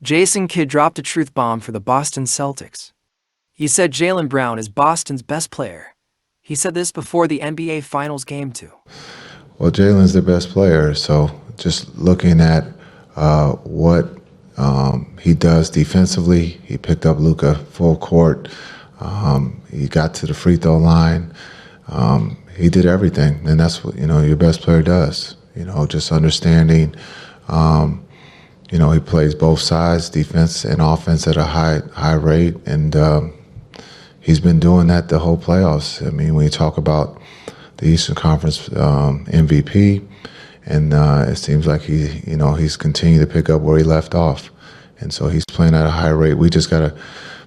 Jason Kidd dropped a truth bomb for the Boston Celtics. He said Jaylen Brown is Boston's best player. He said this before the NBA Finals Game 2. Well, Jaylen's their best player, so just looking at what he does defensively, he picked up Luka full court. He got to the free throw line. He did everything, and that's what your best player does. Just understanding. He plays both sides, defense and offense, at a high rate, and he's been doing that the whole playoffs. I mean, when you talk about the Eastern Conference MVP, and it seems like he's continued to pick up where he left off, and so he's playing at a high rate. We just got to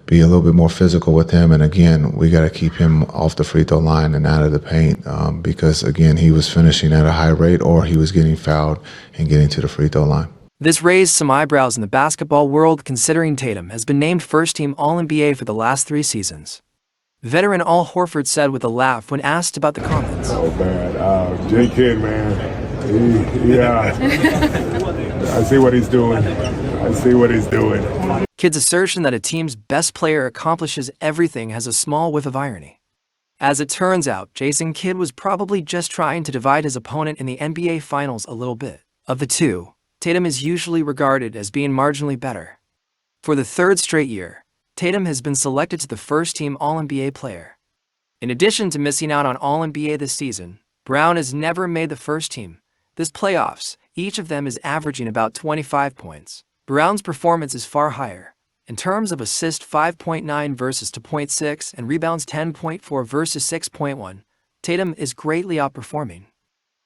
be a little bit more physical with him, and again, we got to keep him off the free throw line and out of the paint because again, he was finishing at a high rate, or he was getting fouled and getting to the free throw line. This raised some eyebrows in the basketball world, considering Tatum has been named first-team All-NBA for the last 3 seasons. Veteran Al Horford said with a laugh when asked about the comments. Oh, bad. J-Kid, man. I see what he's doing. Kidd's assertion that a team's best player accomplishes everything has a small whiff of irony. As it turns out, Jason Kidd was probably just trying to divide his opponent in the NBA Finals a little bit. Of the two, Tatum is usually regarded as being marginally better. For the 3rd straight year, Tatum has been selected to the first-team All-NBA player. In addition to missing out on All-NBA this season, Brown has never made the first team. This playoffs, each of them is averaging about 25 points. Brown's performance is far higher. In terms of assists, 5.9 versus 2.6 and rebounds 10.4 versus 6.1, Tatum is greatly outperforming.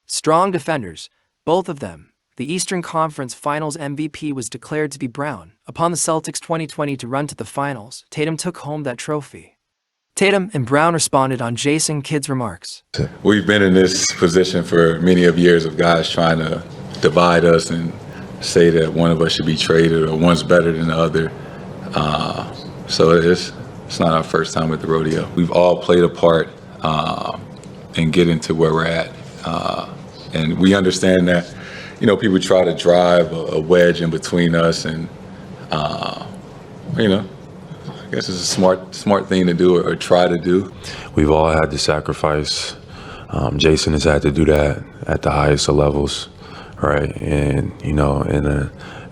Strong defenders, both of them. The Eastern Conference Finals MVP was declared to be Brown. Upon the Celtics' 2020 to run to the finals, Tatum took home that trophy. Tatum and Brown responded on Jason Kidd's remarks. We've been in this position for many of years of guys trying to divide us and say that one of us should be traded or one's better than the other. So it's not our first time at the rodeo. We've all played a part in getting to where we're at. And we understand that people try to drive a wedge in between us, and I guess it's a smart thing to do or try to do. We've all had to sacrifice. Jason has had to do that at the highest of levels, right? And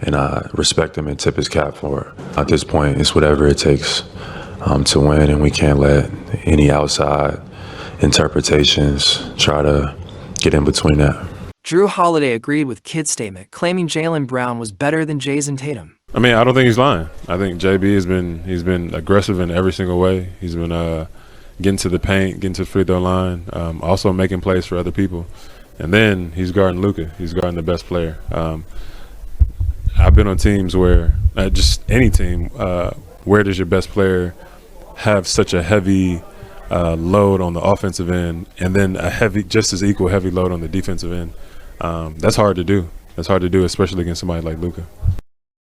and I respect him and tip his cap for it. At this point, it's whatever it takes to win, and we can't let any outside interpretations try to get in between that. Drew Holiday agreed with Kidd's statement, claiming Jaylen Brown was better than Jason Tatum. I mean, I don't think he's lying. I think JB he's been aggressive in every single way. He's been getting to the paint, getting to the free throw line, also making plays for other people. And then he's guarding Luka. He's guarding the best player. I've been on teams where, just any team, where does your best player have such a heavy load on the offensive end, and then just as equal heavy load on the defensive end? That's hard to do. Especially against somebody like Luka.